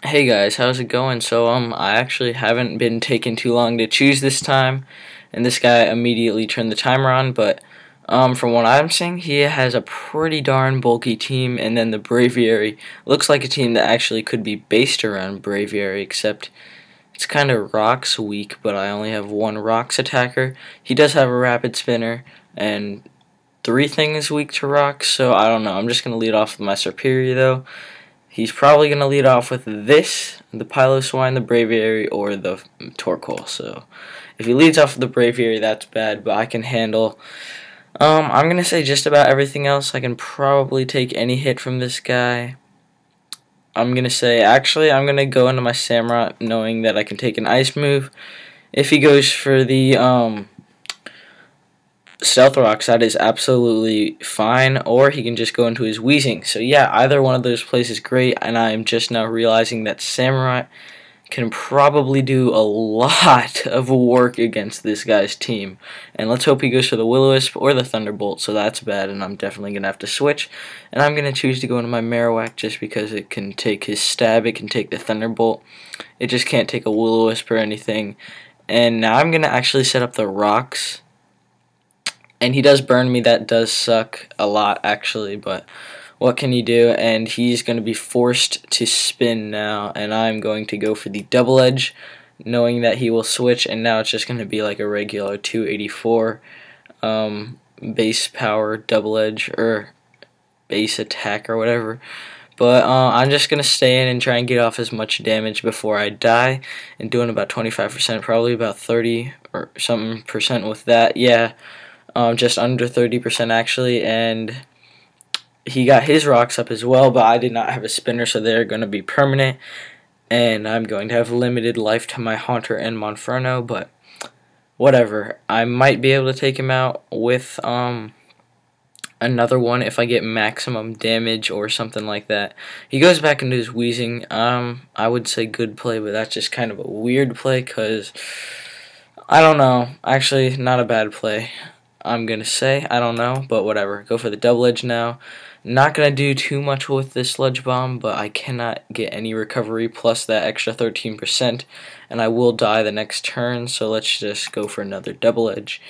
Hey guys, how's it going? I actually haven't been taking too long to choose this time, and this guy immediately turned the timer on, but from what I'm seeing, he has a pretty darn bulky team, and then the Braviary looks like a team that actually could be based around Braviary, except it's kind of Rocks weak, but I only have one Rocks attacker. He does have a Rapid Spinner, and three things weak to Rocks, so I don't know. I'm just going to lead off with my Superior, though. He's probably going to lead off with this, the Piloswine, the Braviary, or the Torkoal. So if he leads off with the Braviary, that's bad, but I can handle. I'm going to say just about everything else. I can probably take any hit from this guy. I'm going to say, actually, I'm going to go into my Samurott knowing that I can take an Ice move. If he goes for the Stealth Rocks, that is absolutely fine, or he can just go into his Wheezing. So yeah, either one of those plays is great, and I am just now realizing that Samurott can probably do a lot of work against this guy's team. And let's hope he goes for the Will-O-Wisp or the Thunderbolt, so that's bad, and I'm definitely going to have to switch. And I'm going to choose to go into my Marowak just because it can take his Stab, it can take the Thunderbolt. It just can't take a Will-O-Wisp or anything. And now I'm going to actually set up the Rocks. And he does burn me. That does suck a lot, actually, but what can you do? And he's going to be forced to spin now, and I'm going to go for the Double Edge, knowing that he will switch, and now it's just going to be like a regular 284 base power Double Edge, or base attack, or whatever. But I'm just going to stay in and try and get off as much damage before I die, and doing about 25%, probably about 30 or something percent with that, yeah. Just under 30% actually, and he got his rocks up as well, but I did not have a spinner, so they're going to be permanent, and I'm going to have limited life to my Haunter and Monferno, but whatever. I might be able to take him out with another one if I get maximum damage or something like that. He goes back into his Wheezing. I would say good play, but that's just kind of a weird play, because I don't know. Actually, not a bad play. I'm going to say, I don't know, but whatever. Go for the Double Edge now. Not going to do too much with this Sludge Bomb, but I cannot get any recovery plus that extra 13%, and I will die the next turn, so let's just go for another Double Edge.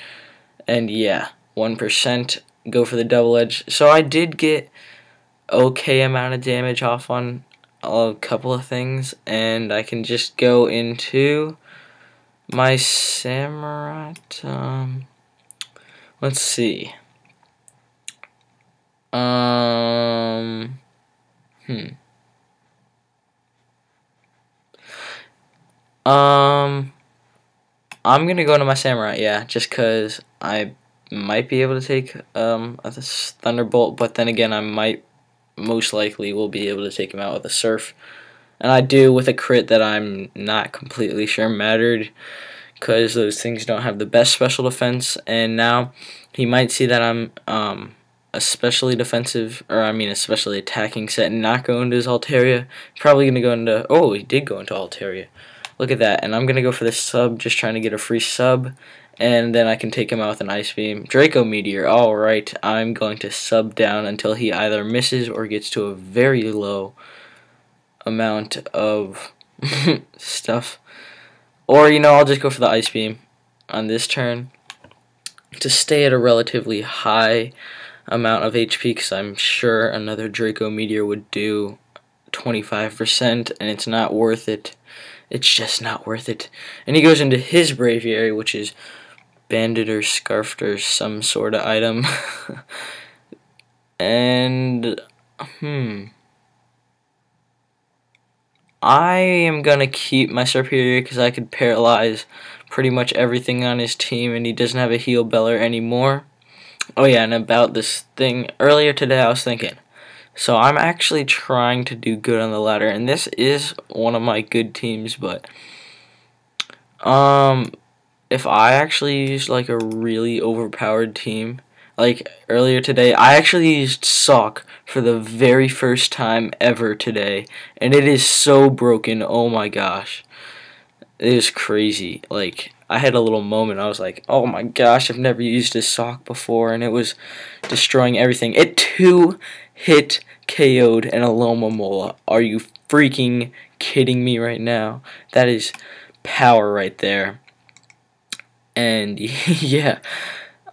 And yeah, 1%, go for the Double Edge. So I did get okay amount of damage off on a couple of things, and I can just go into my Samurott. Let's see. I'm gonna go into my Samurott, yeah, just cause I might be able to take this Thunderbolt, but then again I might most likely will be able to take him out with a Surf. And I do with a crit that I'm not completely sure mattered, because those things don't have the best special defense, and now he might see that I'm especially defensive, or I mean especially attacking set, and not go into his Altaria. Probably going to go into, oh, he did go into Altaria. Look at that, and I'm going to go for this sub, just trying to get a free sub, and then I can take him out with an Ice Beam. Draco Meteor, alright, I'm going to sub down until he either misses or gets to a very low amount of stuff. Or, you know, I'll just go for the Ice Beam on this turn to stay at a relatively high amount of HP, because I'm sure another Draco Meteor would do 25%, and it's not worth it. It's just not worth it. And he goes into his Braviary, which is Banded or Scarfed or some sort of item. And, I am going to keep my Superior because I could paralyze pretty much everything on his team, and he doesn't have a Heal Beller anymore. Oh yeah, and about this thing, earlier today I was thinking, so I'm actually trying to do good on the ladder, and this is one of my good teams, but if I actually used like a really overpowered team, like earlier today, I actually used Sock for the very first time ever today, and it is so broken, oh my gosh. It is crazy. Like, I had a little moment, I was like, oh my gosh, I've never used a Sock before, and it was destroying everything. It 2-hit KO'd an Alomomola. Are you freaking kidding me right now? That is power right there. And yeah,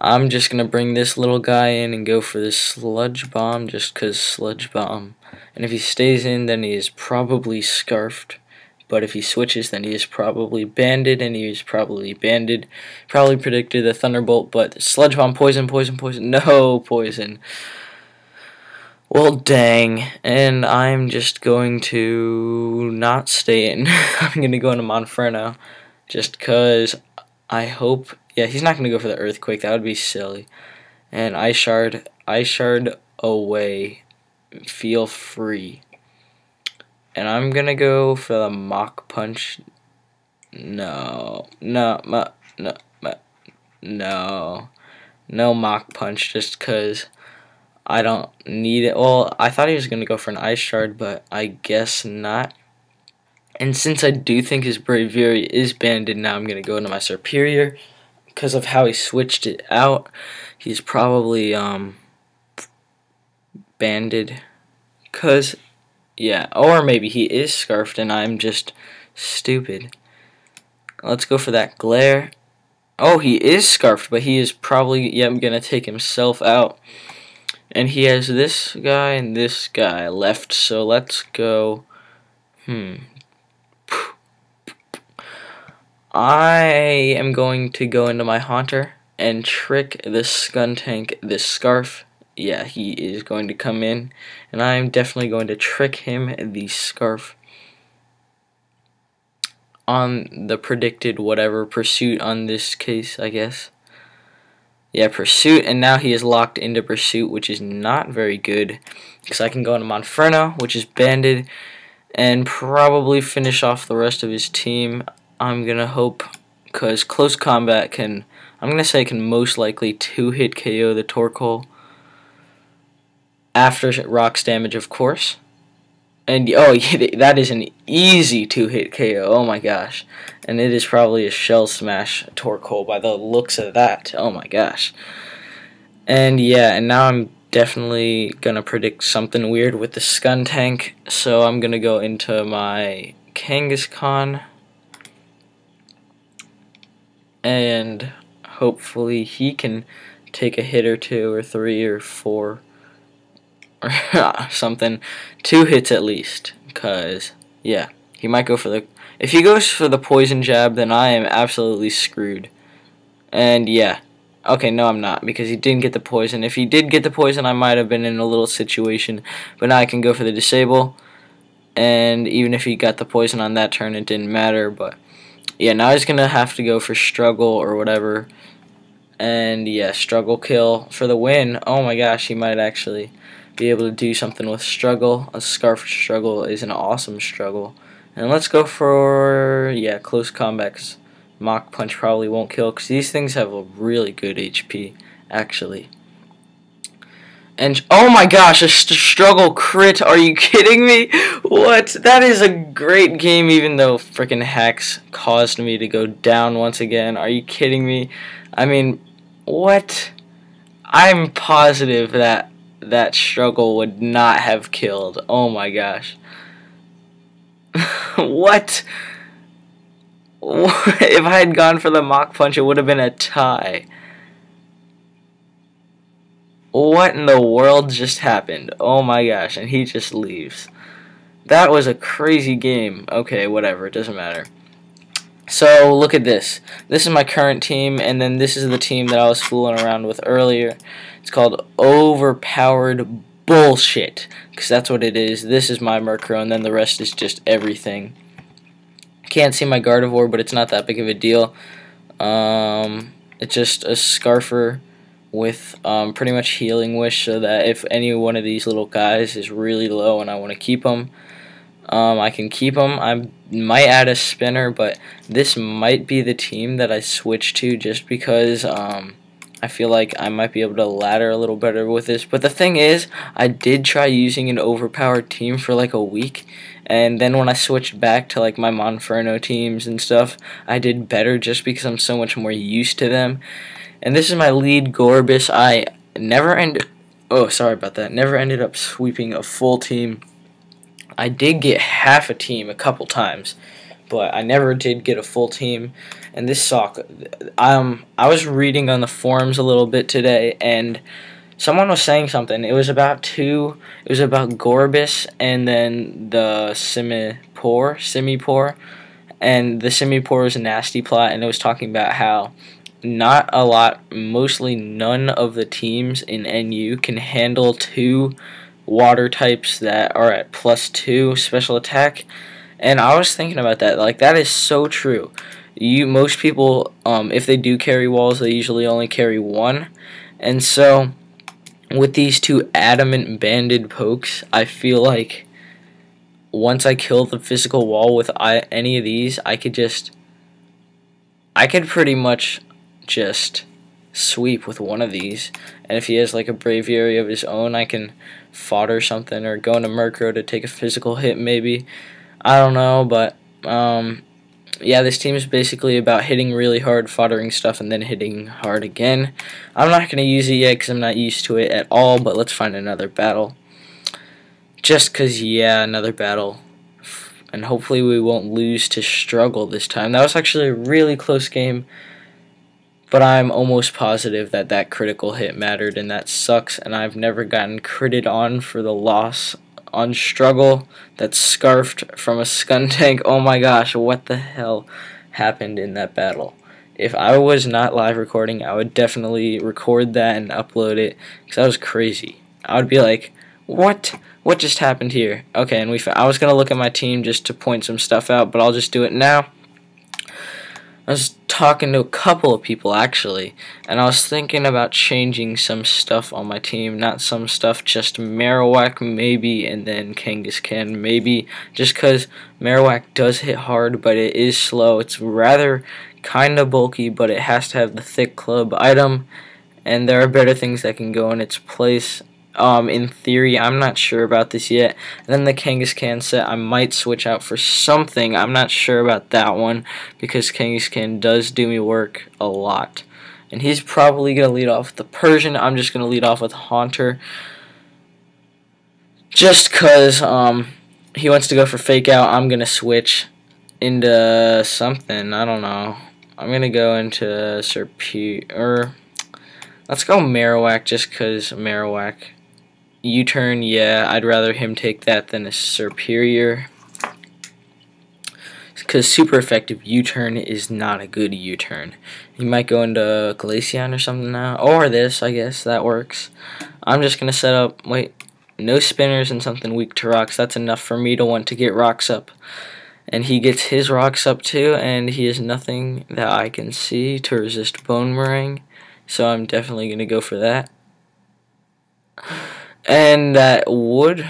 I'm just gonna bring this little guy in and go for this sludge bomb just 'cause sludge bomb. And if he stays in, then he is probably scarfed. But if he switches, then he is probably banded, and he is probably banded. Probably predicted a thunderbolt, but sludge bomb, poison, poison, poison. No poison. Well, dang. And I'm just going to not stay in. I'm going to go into Monferno just because I hope. Yeah, he's not going to go for the earthquake. That would be silly. And Ice Shard away. Feel free. And I'm going to go for the Mach Punch. No. No Mach Punch just because I don't need it. Well, I thought he was going to go for an Ice Shard, but I guess not. And since I do think his Braviary is banded, now I'm going to go into my Superior. Because of how he switched it out, he's probably banded. Because, yeah, or maybe he is scarfed and I'm just stupid. Let's go for that Glare. Oh, he is scarfed, but he is probably, yeah, going to take himself out. And he has this guy and this guy left, so let's go. I am going to go into my Haunter and trick this Skuntank, this Scarf. Yeah, he is going to come in, and I'm definitely going to trick him, the Scarf, on the predicted whatever pursuit on this case, I guess. Yeah, Pursuit, and now he is locked into Pursuit, which is not very good, because I can go into Monferno, which is banded, and probably finish off the rest of his team. I'm going to hope, because Close Combat can, I'm going to say can most likely 2-hit KO the Torkoal, after rocks damage, of course. And, oh, yeah, that is an easy 2-hit KO, oh my gosh. And it is probably a Shell Smash Torkoal by the looks of that, oh my gosh. And, yeah, and now I'm definitely going to predict something weird with the Skuntank, so I'm going to go into my Kangaskhan. And hopefully he can take a hit or 2 or 3 or 4 or something. 2 hits at least, because yeah, he might go for the, if he goes for the poison jab, then I am absolutely screwed. And yeah, okay, no I'm not, because he didn't get the poison. If he did get the poison, I might have been in a little situation, but now I can go for the disable, and even if he got the poison on that turn, it didn't matter. But yeah, now he's gonna have to go for struggle or whatever. And yeah, struggle kill for the win. Oh my gosh, he might actually be able to do something with struggle. A Scarf struggle is an awesome struggle. And let's go for, yeah, Close Combat, 'cause Mach Punch probably won't kill, because these things have a really good HP, actually. And oh my gosh, a struggle crit, are you kidding me? What? That is a great game, even though frickin' hacks caused me to go down once again. Are you kidding me? I mean, what? I'm positive that that struggle would not have killed. Oh my gosh. What? If I had gone for the Mach Punch, it would have been a tie. What in the world just happened? Oh my gosh, and he just leaves. That was a crazy game. Okay, whatever, it doesn't matter. So, look at this. This is my current team, and then this is the team that I was fooling around with earlier. It's called Overpowered Bullshit, because that's what it is. This is my Murkrow, and then the rest is just everything. Can't see my Gardevoir, but it's not that big of a deal. It's just a Scarfer with pretty much Healing Wish, so that if any one of these little guys is really low and I want to keep them, I can keep them. I might add a spinner, but this might be the team that I switch to, just because I feel like I might be able to ladder a little better with this. But the thing is, I did try using an overpowered team for like a week, and then when I switched back to like my Monferno teams and stuff, I did better just because I'm so much more used to them. And this is my lead Gorbis. I never ended up sweeping a full team I did get half a team a couple times, but I never did get a full team. And this sucked. I was reading on the forums a little bit today, and someone was saying something. It was about Gorbis and then the Simipore, and the Simipore is a nasty plot, and it was talking about how not a lot, mostly none of the teams in NU can handle 2 water types that are at +2 special attack. And I was thinking about that. Like, that is so true. Most people, if they do carry walls, they usually only carry 1. And so, with these 2 adamant banded pokes, I feel like once I kill the physical wall with any of these, I could pretty much just sweep with one of these. And if he has like a braviary of his own, I can fodder something or go into Murkrow to take a physical hit maybe. I don't know, but yeah, this team is basically about hitting really hard, foddering stuff, and then hitting hard again. I'm not going to use it yet because I'm not used to it at all, but let's find another battle. Just because, yeah, another battle. And hopefully we won't lose to Struggle this time. That was actually a really close game, but I'm almost positive that that critical hit mattered, and that sucks, and I've never gotten critted on for the loss on Struggle. That's scarfed from a Skuntank. Oh my gosh, what the hell happened in that battle? If I was not live recording, I would definitely record that and upload it, because that was crazy. I would be like, what just happened here? Okay, and I was going to look at my team just to point some stuff out, but I'll just do it now. I was talking to a couple of people actually, and I was thinking about changing some stuff on my team. Not some stuff, just Marowak maybe, and then Kangaskhan maybe, just because Marowak does hit hard, but it is slow. It's rather kind of bulky, but it has to have the thick club item, and there are better things that can go in its place. In theory, I'm not sure about this yet. And then the Kangaskhan set, I might switch out for something. I'm not sure about that one, because Kangaskhan does do me work a lot. And he's probably going to lead off with the Persian. I'm just going to lead off with Haunter. Just because he wants to go for Fake Out, I'm going to switch into something. I don't know. I'm going to go into Serpent. Let's go Marowak, just because Marowak. U-turn, yeah, I'd rather him take that than a Superior. Because super effective U-turn is not a good U-turn. You might go into Glaceon or something now. Or this, I guess, that works. I'm just going to set up, no spinners and something weak to rocks. That's enough for me to want to get rocks up. And he gets his rocks up too, and he has nothing that I can see to resist Bone Meringue. So I'm definitely going to go for that. And that would,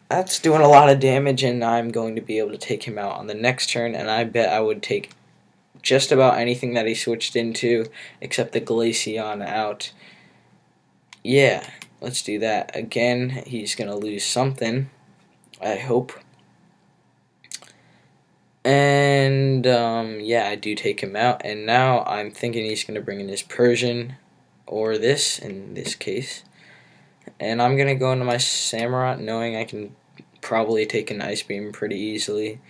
that's doing a lot of damage, and I'm going to be able to take him out on the next turn, and I bet I would take just about anything that he switched into, except the Glaceon out. Yeah, let's do that. Again, he's going to lose something, I hope. And, yeah, I do take him out, and now I'm thinking he's going to bring in his Persian, or this, in this case. And I'm going to go into my Samurott, knowing I can probably take an Ice Beam pretty easily,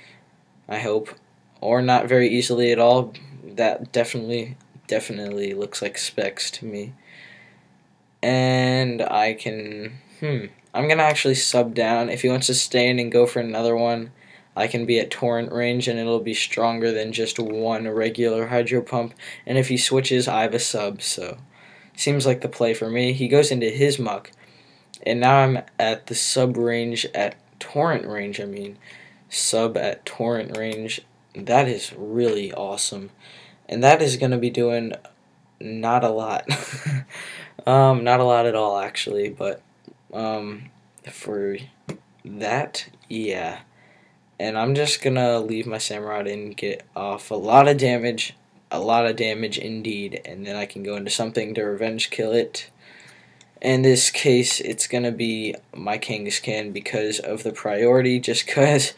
I hope. Or not very easily at all. That definitely looks like specs to me. And I can, I'm going to actually sub down. If he wants to stay in and go for another one, I can be at Torrent range, and it'll be stronger than just one regular Hydro Pump. And if he switches, I have a sub, so seems like the play for me. He goes into his Muck, and now I'm at the sub range at Torrent range, sub at Torrent range. That is really awesome. And that is going to be doing not a lot. Not a lot at all, actually, but for that, yeah. And I'm just going to leave my Samurott in, get off a lot of damage indeed, and then I can go into something to revenge kill it. In this case, it's going to be my Kangaskhan because of the priority, just because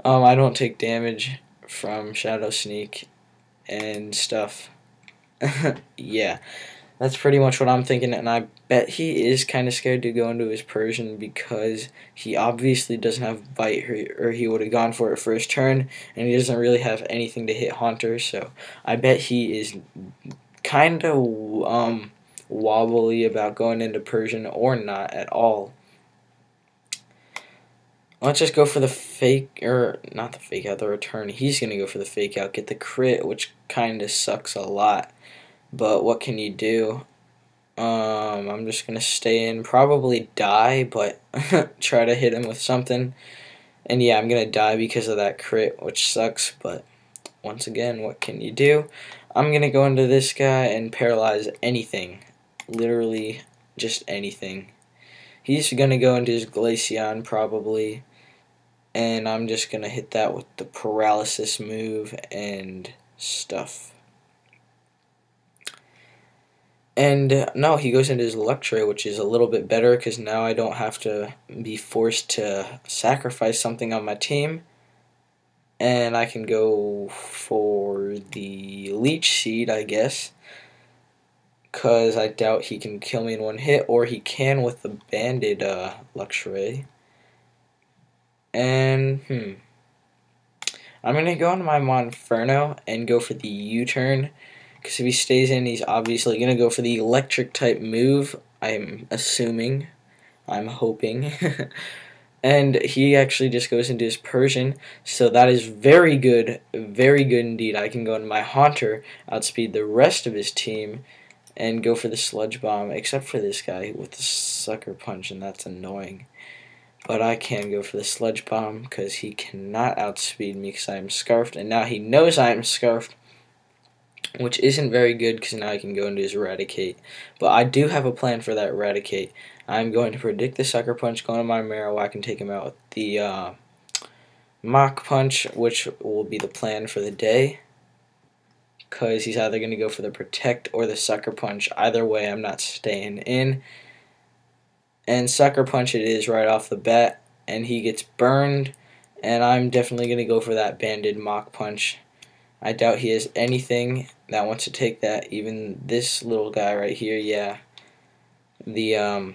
I don't take damage from Shadow Sneak and stuff. Yeah. That's pretty much what I'm thinking, and I bet he is kind of scared to go into his Persian because he obviously doesn't have bite, or he would have gone for it first turn, and he doesn't really have anything to hit Haunter, so I bet he is kind of wobbly about going into Persian or not at all. Let's just go for the fake, or not the fake out, the return. He's going to go for the fake out, get the crit, which kind of sucks a lot. But what can you do? I'm just going to stay in, probably die, but try to hit him with something. And yeah, I'm going to die because of that crit, which sucks, but once again, what can you do? I'm going to go into this guy and paralyze anything. Literally just anything. He's going to go into his Glaceon, probably. And I'm just going to hit that with the paralysis move and stuff. And no, he goes into his Electro, which is a little bit better because now I don't have to be forced to sacrifice something on my team. And I can go for the Leech Seed, I guess, because I doubt he can kill me in one hit, or he can with the Banded Luxray. And, I'm going to go into my Monferno and go for the U-turn, because if he stays in, he's obviously going to go for the electric type move, I'm assuming, I'm hoping. And he actually just goes into his Persian, so that is very good indeed. I can go into my Haunter, outspeed the rest of his team, and go for the Sludge Bomb, except for this guy with the Sucker Punch, and that's annoying. But I can go for the Sludge Bomb, because he cannot outspeed me because I am Scarfed, and now he knows I am Scarfed, which isn't very good because now I can go into his Eradicate. But I do have a plan for that Eradicate. I'm going to predict the Sucker Punch, go into my Marowak and take him out with the Mach Punch, which will be the plan for the day. Because he's either going to go for the Protect or the Sucker Punch. Either way, I'm not staying in. And Sucker Punch it is right off the bat, and he gets burned. And I'm definitely going to go for that Banded Mach Punch. I doubt he has anything that wants to take that. Even this little guy right here, yeah. The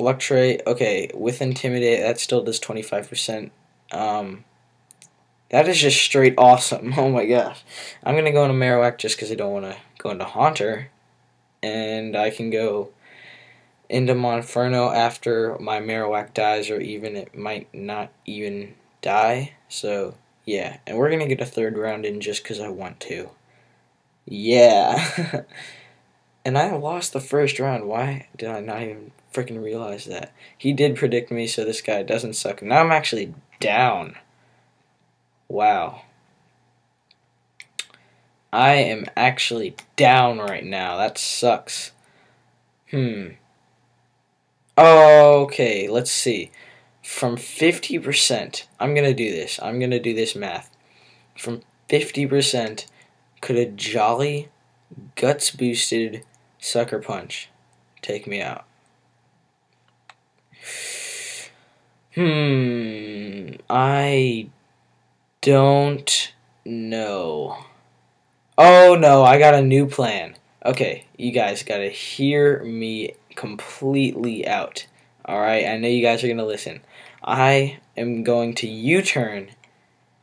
Luxray, okay, with Intimidate, that still does 25%. That is just straight awesome. Oh my gosh. I'm going to go into Marowak just because I don't want to go into Haunter. And I can go into Monferno after my Marowak dies, or even it might not even die. So, yeah. And we're going to get a third round in just because I want to. Yeah. And I lost the first round. Why did I not even freaking realize that? He did predict me, so this guy doesn't suck. Now I'm actually down. Wow. I am actually down right now. That sucks. Okay, let's see. From 50%, I'm going to do this. I'm going to do this math. From 50%, could a Jolly Guts boosted Sucker Punch take me out? I don't know. Oh no, I got a new plan. Okay, you guys gotta hear me completely out. Alright, I know you guys are gonna listen. I am going to U-turn.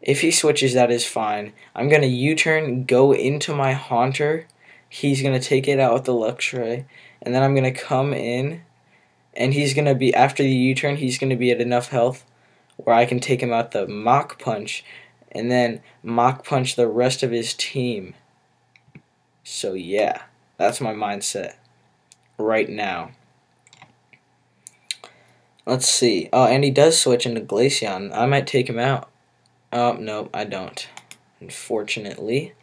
If he switches, that is fine. I'm gonna U-turn, go into my Haunter. He's gonna take it out with the Luxray, and then I'm gonna come in, and he's gonna be, after the U-turn, he's gonna be at enough health where I can take him out the Mach Punch, and then Mach Punch the rest of his team. So yeah, that's my mindset right now. Let's see. Oh, and he does switch into Glaceon. I might take him out. Oh, no, I don't, unfortunately.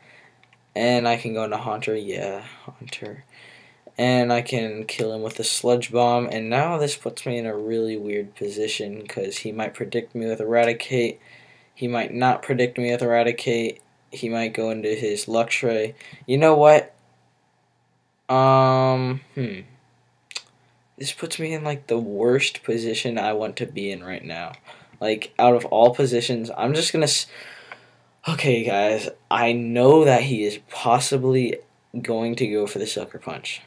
And I can go into Haunter. Yeah, Haunter. And I can kill him with a Sludge Bomb. And now this puts me in a really weird position because he might predict me with Eradicate. He might not predict me with Eradicate. He might go into his Luxray. You know what? This puts me in like the worst position I want to be in right now. Like, out of all positions, I'm just gonna... Okay, guys, I know that he is possibly going to go for the Sucker Punch.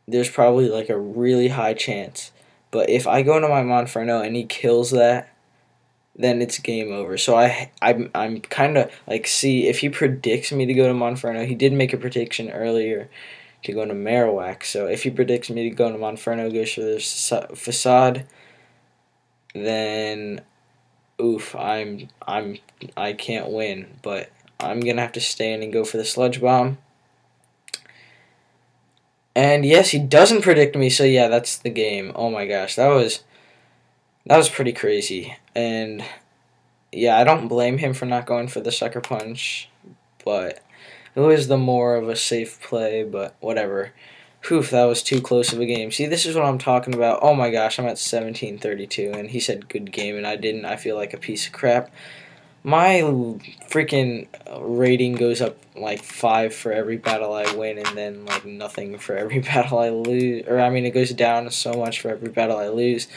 there's probably like a really high chance. But if I go into my Monferno and he kills that, then it's game over. So I'm kind of like, see, if he predicts me to go to Monferno, he did make a prediction earlier to go to Marowak. So if he predicts me to go to Monferno, goes for the facade, then oof, I can't win. But I'm gonna have to stay in and go for the Sludge Bomb. And yes, he doesn't predict me. So yeah, that's the game. Oh my gosh, that was pretty crazy. And yeah, I don't blame him for not going for the Sucker Punch, but it was the more of a safe play, but whatever. Whew, that was too close of a game. See, this is what I'm talking about. Oh my gosh, I'm at 1732, and he said good game, and I didn't. I feel like a piece of crap. My freaking rating goes up like 5 for every battle I win, and then like nothing for every battle I lose. Or I mean, it goes down so much for every battle I lose.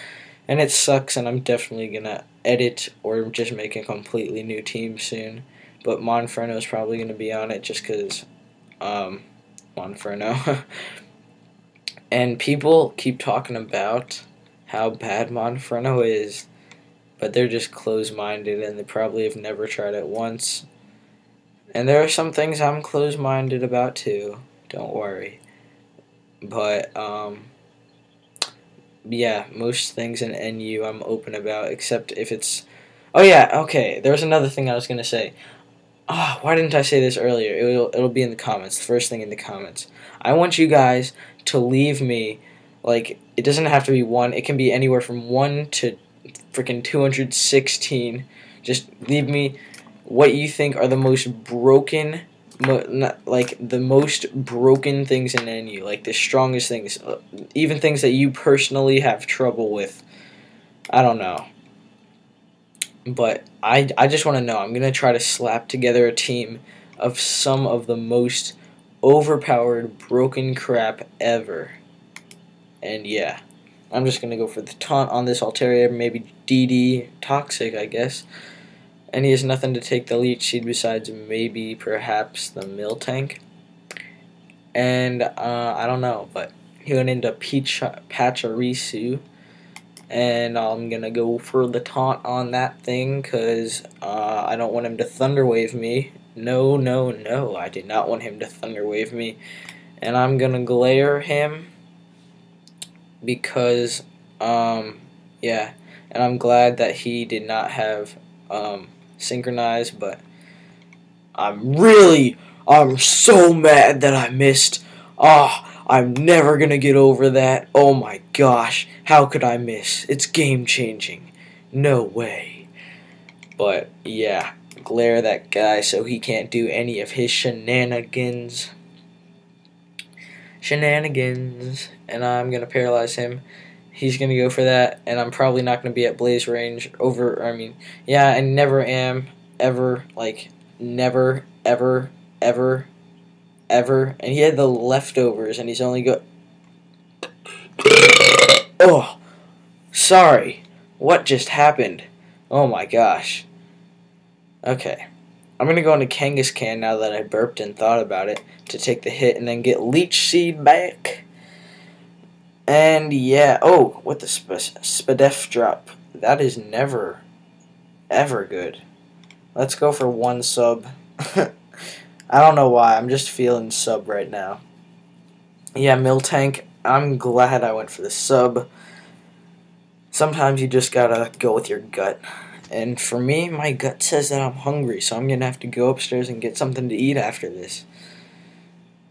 And it sucks, and I'm definitely going to edit or just make a completely new team soon. But Monferno is probably going to be on it just because Monferno. And people keep talking about how bad Monferno is, but they're just closed-minded, and they probably have never tried it once. And there are some things I'm closed-minded about too, don't worry. But, yeah, most things in NU I'm open about, except if it's... Oh yeah, okay, there was another thing I was going to say. Oh, why didn't I say this earlier? It'll be in the comments, the first thing in the comments. I want you guys to leave me, like, it doesn't have to be 1, it can be anywhere from 1 to freaking 216. Just leave me what you think are the most broken, like the most broken things in NU, like the strongest things, even things that you personally have trouble with. I don't know. But I just want to know. I'm going to try to slap together a team of some of the most overpowered broken crap ever. And yeah, I'm just going to go for the taunt on this Altaria, maybe DD Toxic, I guess. And he has nothing to take the Leech Seed besides maybe perhaps the Miltank. And I don't know, but he went into Pachirisu. And I'm going to go for the taunt on that thing because I don't want him to Thunder Wave me. No, no, no. I did not want him to Thunder Wave me. And I'm going to glare him because, yeah. And I'm glad that he did not have Synchronize, but I'm so mad that I missed. I'm never gonna get over that. Oh my gosh, how could I miss? It's game changing. No way. But yeah, glare that guy so he can't do any of his shenanigans. And I'm gonna paralyze him. He's gonna go for that, and I'm probably not gonna be at blaze range yeah, I never am, ever, like, never, ever, ever, ever. And he had the leftovers, and he's only oh, sorry. What just happened? Oh my gosh. Okay. I'm going to go into Kangaskhan now that I burped and thought about it to take the hit and then get Leech Seed back. And yeah, oh, with the Spadef drop. That is never, ever good. Let's go for 1 sub. I don't know why, I'm just feeling sub right now. Yeah, Miltank, I'm glad I went for the sub. Sometimes you just gotta go with your gut. And for me, my gut says that I'm hungry, so I'm gonna have to go upstairs and get something to eat after this.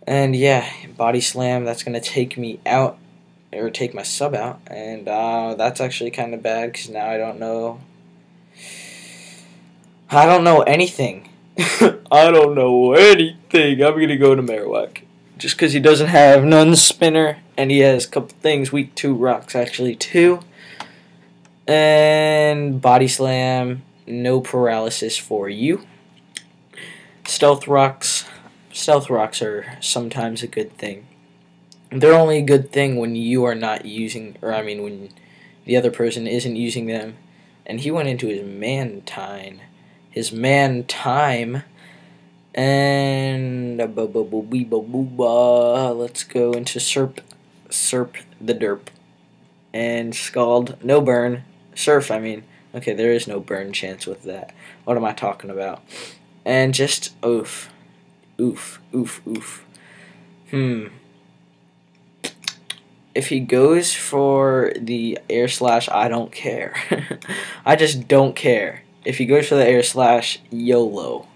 And yeah, Body Slam, that's gonna take me out, or take my sub out, and that's actually kind of bad, because now I don't know anything. I don't know anything. I'm gonna go to Marowak. Just because he doesn't have Nun Spinner, and he has a couple things, weak 2 rocks, actually 2. And Body Slam, no paralysis for you. Stealth Rocks are sometimes a good thing. They're only a good thing when you are not using, or I mean when the other person isn't using them. And he went into his Man-Time. And let's go into Serp the derp. And Scald, no burn. Surf, I mean. Okay, there is no burn chance with that. What am I talking about? And just oof. Oof, oof, oof. If he goes for the air slash, I don't care. I just don't care. If he goes for the air slash, YOLO.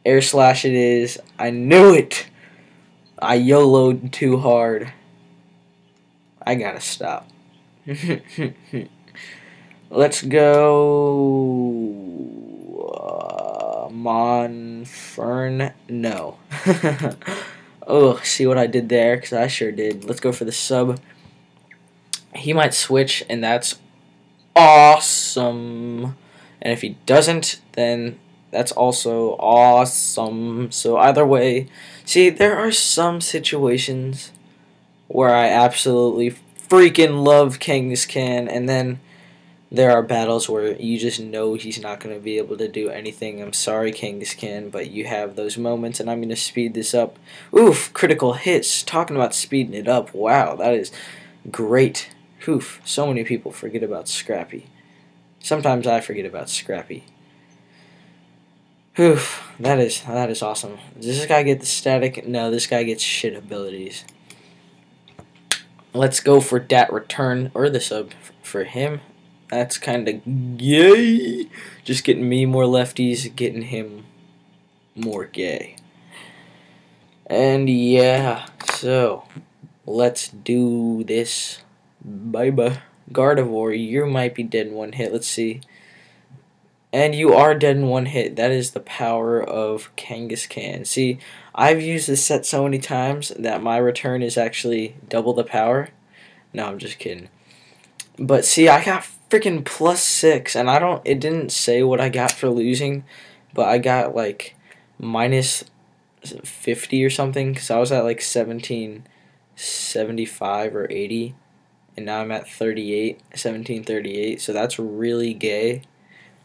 Air slash it is. I knew it. I YOLO'd too hard. I gotta stop. Let's go. Monfern? No. Oh, see what I did there? Because I sure did. Let's go for the sub. He might switch, and that's awesome. And if he doesn't, then that's also awesome. So either way, see, there are some situations where I absolutely freaking love Kangaskhan, and then there are battles where you just know he's not going to be able to do anything. I'm sorry, Kangaskhan, but you have those moments, and I'm going to speed this up. Oof, critical hits. Talking about speeding it up. Wow, that is great. Oof, so many people forget about Scrappy. Sometimes I forget about Scrappy. Oof, that is awesome. Does this guy get the static? No, this guy gets shit abilities. Let's go for dat return, or the sub for him. That's kind of gay. Just getting me more lefties, getting him more gay. And yeah, so let's do this. Bye-bye. Gardevoir, you might be dead in one hit. Let's see. And you are dead in one hit. That is the power of Kangaskhan. See, I've used this set so many times that my return is actually double the power. No, I'm just kidding. But see, I got freaking +6, and it didn't say what I got for losing, but I got like -50 or something, because I was at like 1775 or 80, and now I'm at 1738, so that's really gay.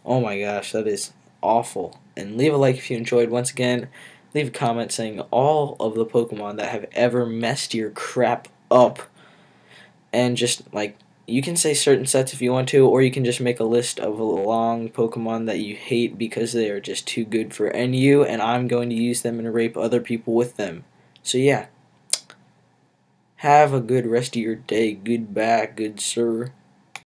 Oh my gosh, that is awful. And leave a like if you enjoyed. Once again, leave a comment saying all of the Pokemon that have ever messed your crap up, and just like, you can say certain sets if you want to, or you can just make a list of long Pokemon that you hate because they are just too good for NU, and I'm going to use them and rape other people with them. So yeah, have a good rest of your day. Goodbye, good sir.